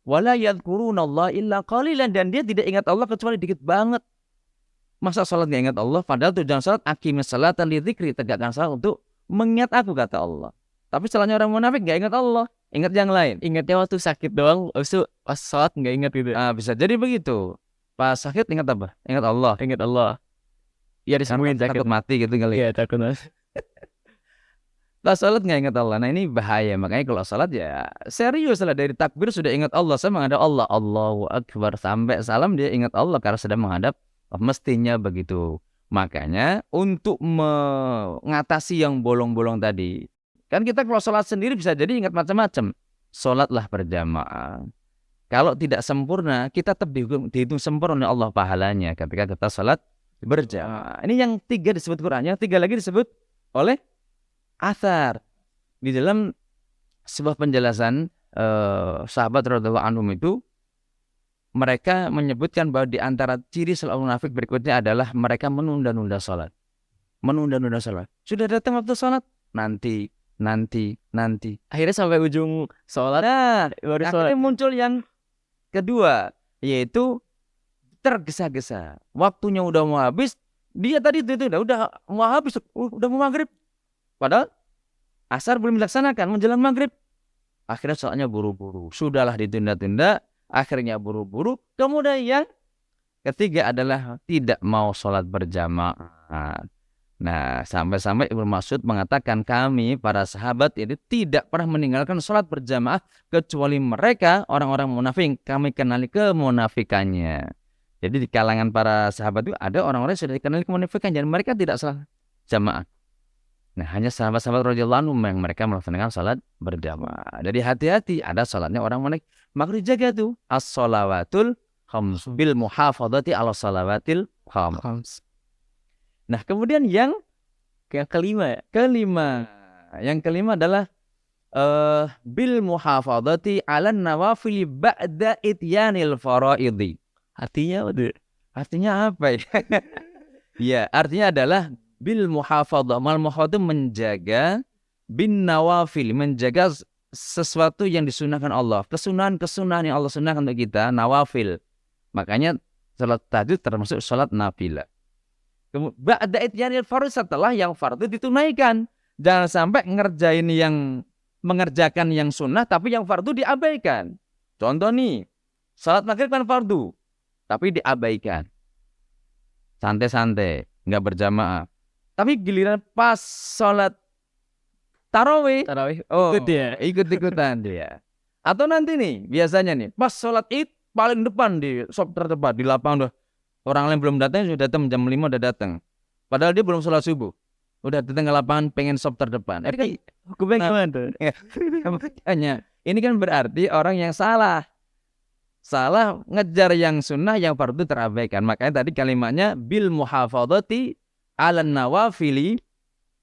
wala yadhkurunallaha illa qalilan, dan dia tidak ingat Allah kecuali dikit banget. Masa sholat nggak ingat Allah? Padahal tujuan sholat aqimis sholata lidzikri, tegakkan sholat untuk mengingat aku, kata Allah. Tapi salahnya orang munafik nggak ingat Allah, ingat yang lain. Ingatnya waktu sakit doang, habis itu pas sholat nggak ingat gitu. Bisa jadi begitu. Pas sakit ingat apa? Ingat Allah. Ingat Allah. Ya disembuhin sakit. Takut mati gitu kali. Iya, takut mas. Pas sholat nggak ingat Allah. Nah, ini bahaya. Makanya kalau sholat ya serius lah, dari takbir sudah ingat Allah, saya menghadap Allah, Allahu Akbar, sampai salam dia ingat Allah karena sedang menghadap. Mestinya begitu. Makanya untuk mengatasi yang bolong-bolong tadi, kan kita kalau sholat sendiri bisa jadi ingat macam-macam. Sholatlah berjamaah. Kalau tidak sempurna, kita tetap dihitung sempurna oleh Allah pahalanya ketika kita sholat berjamaah. Ini yang tiga disebut Quran, yang tiga lagi disebut oleh athar. Di dalam sebuah penjelasan sahabat radhiyallahu anhum itu, mereka menyebutkan bahwa di antara ciri sholat munafik berikutnya adalah mereka menunda-nunda sholat. Menunda-nunda sholat. Sudah datang waktu sholat, nanti. Akhirnya sampai ujung sholat, baru sholat. Akhirnya muncul yang kedua, yaitu tergesa-gesa. Waktunya udah mau habis, dia tadi itu udah mau habis, udah mau maghrib. Padahal asar belum dilaksanakan, menjelang maghrib. Akhirnya sholatnya buru-buru. Sudahlah ditunda-tunda, akhirnya buru-buru. Kemudian yang ketiga adalah tidak mau sholat berjamaah. Nah, sampai-sampai Ibnu Mas'ud mengatakan, kami para sahabat ini tidak pernah meninggalkan sholat berjamaah kecuali mereka orang-orang munafik, kami kenali kemunafikannya. Jadi di kalangan para sahabat itu ada orang-orang yang sudah dikenali kemunafikan dan mereka tidak sholat jamaah. Nah, hanya sahabat-sahabat radhiyallahu anhum yang mereka melaksanakan sholat berjamaah. Jadi hati-hati, ada sholatnya orang munafik. Maka dijaga tuh as-shalawatul khams bil muhafadzati ala shalawatil khams. Nah, kemudian yang kelima ya? Yang kelima adalah bil muhafadzati 'alan nawafil ba'da ityanil faraidhi. Artinya apa? Artinya apa ya? Ya, artinya adalah bil muhafadzah. Mal muhafadzah menjaga, bin nawafil menjaga sesuatu yang disunahkan Allah. Kesunahan yang Allah sunahkan untuk kita, nawafil. Makanya salat tahajud termasuk salat nafilah. Ba'da ityanil fardhu, setelah yang fardu ditunaikan. Jangan sampai mengerjakan yang sunnah tapi yang fardu diabaikan. Contoh nih, salat maghrib kan fardu tapi diabaikan. Santai-santai, nggak berjamaah. Tapi giliran pas salat tarawih, ikut-ikutan dia. Atau nanti nih, biasanya nih, pas salat Id paling depan di sop terdepan di lapangan, orang lain belum datang, sudah datang jam 5 udah datang. Padahal dia belum sholat subuh. Udah datang ke lapangan pengen sop terdepan. Ini kan hukumnya gimana tuh? Ini kan berarti orang yang salah ngejar yang sunnah, yang fardu terabaikan. Makanya tadi kalimatnya bil muhafadzati 'alan nawafili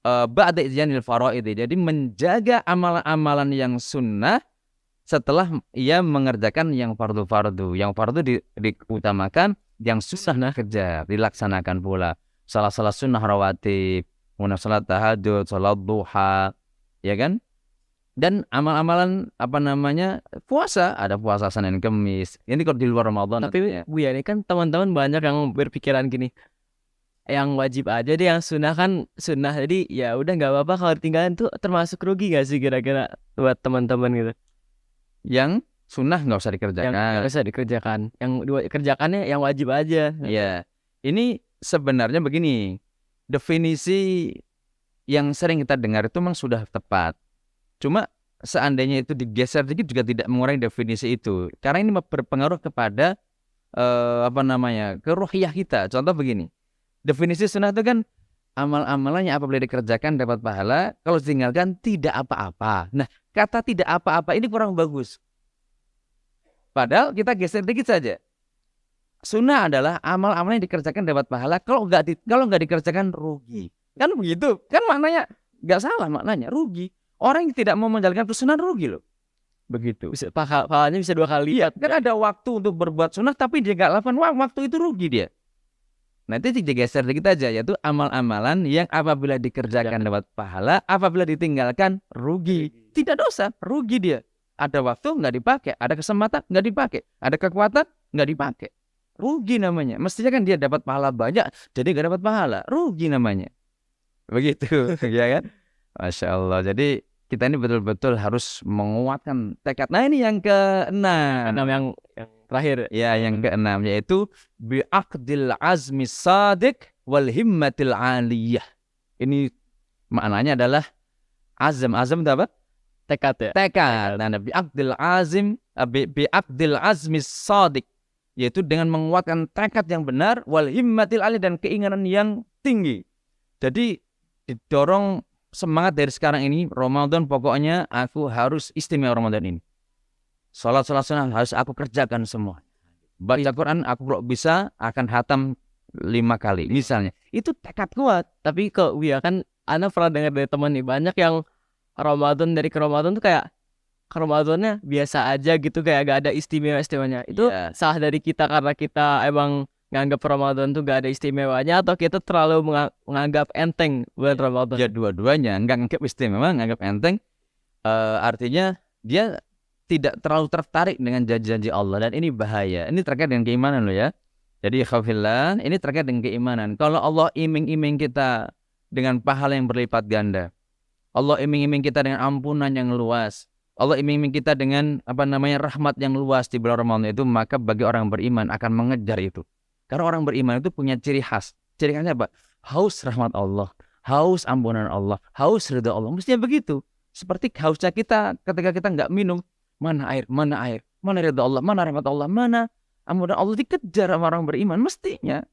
ba'da ityanil faraidhi. Jadi menjaga amalan-amalan yang sunnah setelah ia mengerjakan yang fardu-fardu. Yang fardu diutamakan, yang sunnah kejar, dilaksanakan pula. Salah-salah sunnah rawatib, salat tahajud, salat duha, ya kan? Dan amal-amalan puasa, ada puasa Senin Kemis. Ini kalau di luar Ramadan. Tapi Bu ya, ini kan teman-teman banyak yang berpikiran gini, yang wajib aja deh, yang sunnah kan sunnah. Jadi ya udah nggak apa-apa kalau tinggalan tuh, termasuk rugi nggak sih kira-kira buat teman-teman gitu? Yang sunnah nggak usah dikerjakan. Yang nggak usah dikerjakan. Yang kerjakannya yang wajib aja. Ya, ini sebenarnya begini, definisi yang sering kita dengar itu memang sudah tepat. Cuma seandainya itu digeser dikit juga tidak mengurangi definisi itu. Karena ini berpengaruh kepada ke ruhiyah kita. Contoh begini, definisi sunnah itu kan amal-amalan yang apabila dikerjakan dapat pahala, kalau ditinggalkan tidak apa-apa. Nah, kata tidak apa-apa ini kurang bagus. Padahal kita geser dikit saja. Sunnah adalah amal-amal yang dikerjakan dapat pahala, kalau nggak dikerjakan rugi. Kan begitu. Kan maknanya nggak salah, maknanya rugi. Orang yang tidak mau menjalankan sunnah rugi loh. Begitu. Bisa pahalanya bisa 2 kali Iya, lipat. kan ada waktu untuk berbuat sunnah tapi dia nggak lakukan, waktu itu rugi dia. Nanti digeser dikit aja, yaitu amal-amalan yang apabila dikerjakan dapat pahala, apabila ditinggalkan rugi. Tidak dosa, rugi dia. Ada waktu nggak dipakai, ada kesempatan nggak dipakai, ada kekuatan nggak dipakai. Rugi namanya. Mestinya kan dia dapat pahala banyak, jadi nggak dapat pahala. Rugi namanya. Begitu, ya kan? Masya Allah. Jadi kita ini betul-betul harus menguatkan tekad. Nah ini yang keenam. Yang terakhir. Ya, yang keenam yaitu bi'aqdil azmi sadiq wal himmatil aliyah. Ini maknanya adalah azam. Azam itu apa? Tekad ya. Tekad. Nah, bi'aqdil azmi sadiq, yaitu dengan menguatkan tekad yang benar, wal himmatil aliyah, dan keinginan yang tinggi. Jadi didorong semangat dari sekarang ini, Ramadan pokoknya aku harus istimewa Ramadan ini. Salat sunnah harus aku kerjakan semua. Baca Quran aku kalau bisa akan hatam 5 kali misalnya. Itu tekad kuat. Tapi kok ya kan Ana pernah dengar dari teman nih, banyak yang Ramadan ke Ramadan tuh kayak ke Ramadannya biasa aja gitu, kayak gak ada istimewa-istimewanya. Itu salah dari kita karena kita emang nganggap Ramadan tuh gak ada istimewanya, atau kita terlalu menganggap enteng bulan Ramadan? Ya dua-duanya, nggak nganggap istimewa, nganggap enteng. Artinya dia tidak terlalu tertarik dengan janji-janji Allah, dan ini bahaya. Ini terkait dengan keimanan loh ya. Jadi khawfillah, ini terkait dengan keimanan. Kalau Allah iming-iming kita dengan pahala yang berlipat ganda, Allah iming-iming kita dengan ampunan yang luas, Allah iming-iming kita dengan rahmat yang luas di bulan Ramadan itu, maka bagi orang beriman akan mengejar itu. Karena orang beriman itu punya ciri khas. Ciri khasnya apa? Haus rahmat Allah, haus ampunan Allah, haus ridha Allah. Mestinya begitu. Seperti hausnya kita ketika kita nggak minum. Mana air, mana ridha Allah, mana rahmat Allah, mana ampunan Allah, dikejar sama orang beriman mestinya.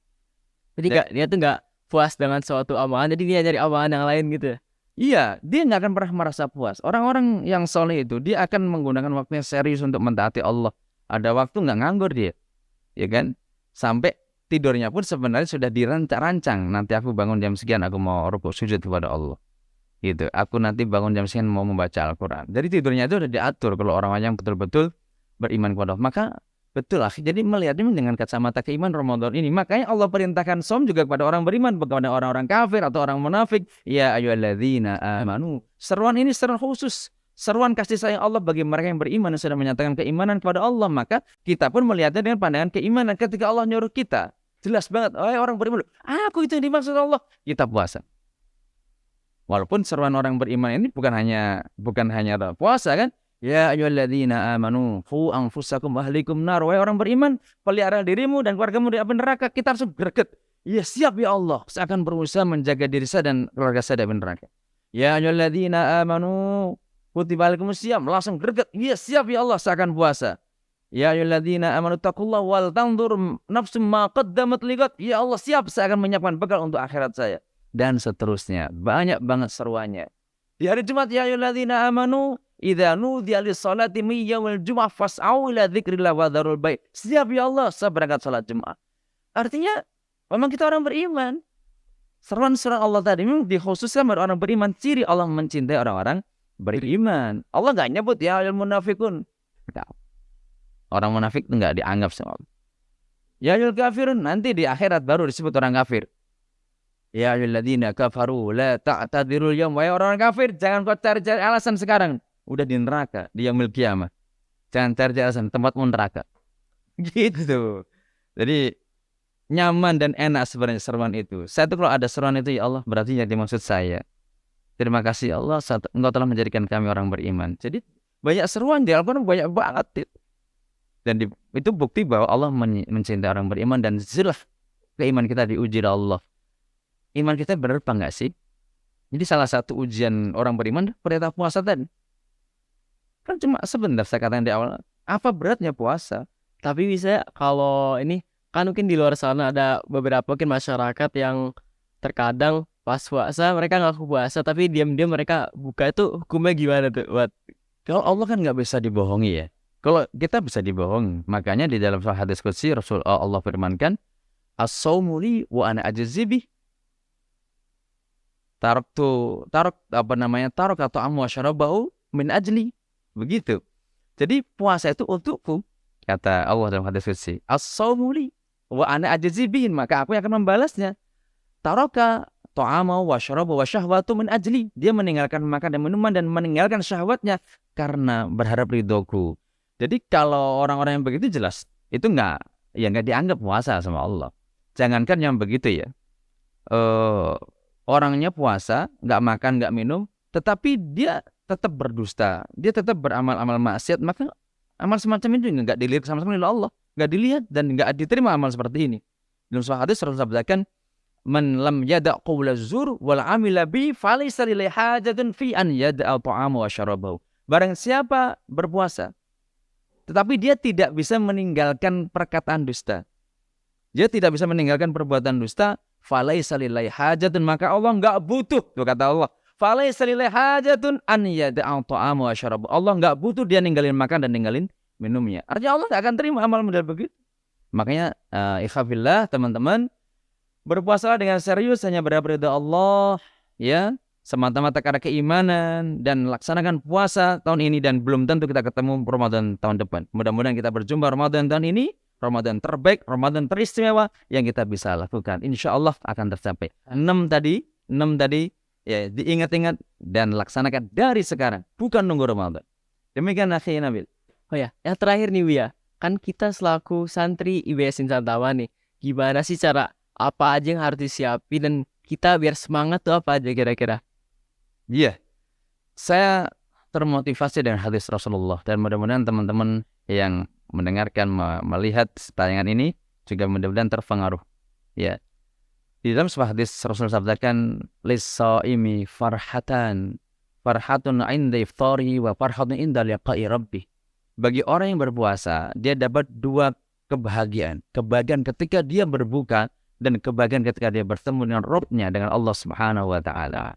Jadi dia tuh nggak puas dengan suatu amalan, jadi dia nyari amalan yang lain gitu ya. Iya, dia nggak akan pernah merasa puas. Orang-orang yang soleh itu dia akan menggunakan waktunya serius untuk mentaati Allah. Ada waktu nggak nganggur dia, ya kan? Sampai tidurnya pun sebenarnya sudah dirancang. Nanti aku bangun jam sekian, aku mau rukuk sujud kepada Allah. Gitu. Aku nanti bangun jam sekian mau membaca Al-Quran. Jadi tidurnya itu udah diatur kalau orang yang betul-betul beriman kepada Allah. Maka betul lah. Jadi melihatnya dengan kacamata keimanan Ramadan ini. Makanya Allah perintahkan som juga kepada orang beriman, kepada orang-orang kafir atau orang munafik. Ya ayyuhalladzina amanu. Seruan ini seruan khusus. Seruan kasih sayang Allah bagi mereka yang beriman dan sudah menyatakan keimanan kepada Allah. Maka kita pun melihatnya dengan pandangan keimanan. Ketika Allah nyuruh kita, jelas banget, oh orang beriman, aku itu yang dimaksud Allah, kita puasa. Walaupun seruan orang beriman ini bukan hanya puasa kan? Ya ayyuhalladzina amanu qu anfusakum wa ahlikum nar. Wahai orang beriman, pelihara dirimu dan keluargamu dari api neraka. Kita harus greget. Ya siap ya Allah, saya akan berusaha menjaga diri saya dan keluarga saya dari neraka. Ya ayyuhalladzina amanu kutiba alaikumus syiyam, langsung greget. Ya siap ya Allah, saya akan puasa. Ya ayyuhalladzina amanu taqullaha wal tanzur nafsum ma qaddamat ligat. Ya Allah, siap, saya akan menyiapkan bekal untuk akhirat saya. Dan seterusnya, banyak banget seruannya. Di hari Jumat, ya ayyuhalladzina amanu idza nudiya lis-salati min yaumil jumu'ah fas'au ila dzikrillah wa dzarul bai'. Siap ya Allah, saya berangkat salat Jumat. Artinya memang kita orang beriman. Seruan-seruan Allah tadi memang dikhususkan bagi orang beriman. Ciri Allah mencintai orang-orang beriman. Allah enggak nyebut ya ayyuhal munafiqun. Orang munafik itu enggak dianggap sama Allah. Ya ayyuhal kafirun, nanti di akhirat baru disebut orang kafir. Ya ayyuhalladzina kafaru la ta'tadirul yaum. Wahai orang kafir, jangan kau cari-cari alasan sekarang. Udah di neraka, di yaumil qiyamah. Jangan cari alasan, tempatmu neraka. Gitu. Jadi nyaman dan enak sebenarnya seruan itu. Saya tuh kalau ada seruan itu, ya Allah, berarti yang dimaksud saya. Terima kasih Allah, Engkau telah menjadikan kami orang beriman. Jadi banyak seruan di Al-Quran, banyak banget. Dan itu bukti bahwa Allah mencintai orang beriman, dan jelas keiman kita diuji oleh Allah. Iman kita benar apa enggak sih? Jadi salah satu ujian orang beriman perintah puasa tadi. Kan cuma sebentar saya katakan di awal, apa beratnya puasa? Tapi bisa kalau ini kan mungkin di luar sana ada beberapa mungkin masyarakat yang terkadang pas puasa mereka ngaku puasa tapi diam-diam mereka buka, itu hukumnya gimana tuh? Kalau Allah kan nggak bisa dibohongi ya. Kalau kita bisa dibohongi, makanya di dalam hadis qudsi Allah firmankan, as-saumu li wa ana ajzi bih. tarok atau amu wasyarabahu min ajli. Begitu. Jadi puasa itu untukku, kata Allah dalam hadis qudsi. As-shaumu li wa ana ajzi bihi, maka aku yang akan membalasnya. Taraka ta'ama wa syaraba wa syahwatu min ajli. Dia meninggalkan makan dan minuman dan meninggalkan syahwatnya karena berharap ridhoku. Jadi kalau orang-orang yang begitu jelas itu nggak dianggap puasa sama Allah. Jangankan yang begitu ya. Orangnya puasa, nggak makan, nggak minum, tetapi dia tetap berdusta, dia tetap beramal-amal maksiat, maka amal semacam itu nggak dilihat sama sekali oleh Allah, nggak dilihat dan nggak diterima amal seperti ini. Dalam sebuah hadis Rasulullah sabdakan, man lam yada' qawla zur wal amila bi falaysa lillahi hajatun fi an yada'a ta'ama wa syarabahu. Barang siapa berpuasa tetapi dia tidak bisa meninggalkan perkataan dusta, dia tidak bisa meninggalkan perbuatan dusta, falaysa lillahi hajatun, maka Allah nggak butuh, tuh kata Allah, falaysa lillahi hajatun an yada'a ta'ama wa syarabahu. Allah nggak butuh dia ninggalin makan dan ninggalin minumnya. Artinya Allah nggak akan terima amal model begitu. Makanya ikhafillah teman-teman, berpuasalah dengan serius hanya berharap ridha Allah, ya, semata-mata karena keimanan, dan laksanakan puasa tahun ini, dan belum tentu kita ketemu Ramadan tahun depan. Mudah-mudahan kita berjumpa Ramadan tahun ini, Ramadan terbaik, Ramadan teristimewa yang kita bisa lakukan. Insya Allah akan tercapai. 6 tadi ya, diingat-ingat dan laksanakan dari sekarang, bukan nunggu Ramadan. Demikian akhi Nabil. Oh ya, yang terakhir nih Buya, kan kita selaku santri IBS Insantawa nih, gimana sih cara apa aja yang harus disiapin dan kita biar semangat tuh apa aja kira-kira? Iya, saya termotivasi dengan hadis Rasulullah, dan mudah-mudahan teman-teman yang mendengarkan, melihat tayangan ini juga mudah-mudahan terpengaruh. Ya, di dalam sebuah hadis Rasulullah sabdakan, lis-shaimi farhatun inda iftari wa farhatun inda liqa'i rabbih. Bagi orang yang berpuasa, dia dapat 2 kebahagiaan ketika dia berbuka dan kebahagiaan ketika dia bertemu dengan Rabb-nya, dengan Allah Subhanahu wa taala.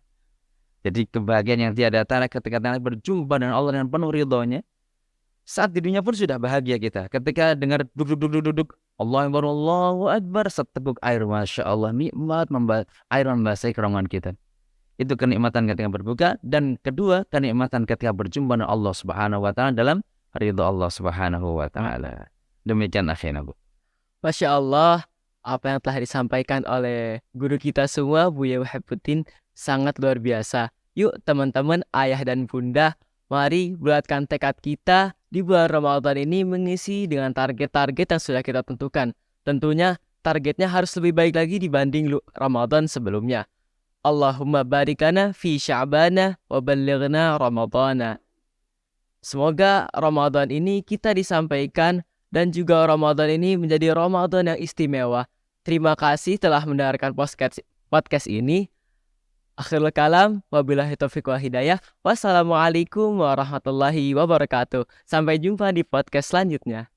Jadi kebahagiaan yang tiada tara ketika kita berjumpa dengan Allah dengan penuh ridhonya. Saat di dunia pun sudah bahagia kita. Ketika dengar duduk, Allahu Akbar, seteguk air, Masya Allah, nikmat air membasahi kerongkongan kita. Itu kenikmatan ketika berbuka. Dan kedua, kenikmatan ketika berjumpa dengan Allah Subhanahu wa taala dalam ridho Allah Subhanahu wa taala. Demikian akhirnya, Bu. Masya Allah, apa yang telah disampaikan oleh guru kita semua, Buya Wahibuddin, sangat luar biasa. Yuk teman-teman, ayah dan bunda, mari bulatkan tekad kita di bulan Ramadan ini mengisi dengan target-target yang sudah kita tentukan. Tentunya targetnya harus lebih baik lagi dibanding Ramadan sebelumnya. Allahumma barikana fi sya'bana wa ballighna Ramadana. Semoga Ramadan ini kita disampaikan dan juga Ramadan ini menjadi Ramadan yang istimewa. Terima kasih telah mendengarkan podcast ini. Akhirul kalam, wabillahi taufiq wal hidayah. Wassalamualaikum warahmatullahi wabarakatuh. Sampai jumpa di podcast selanjutnya.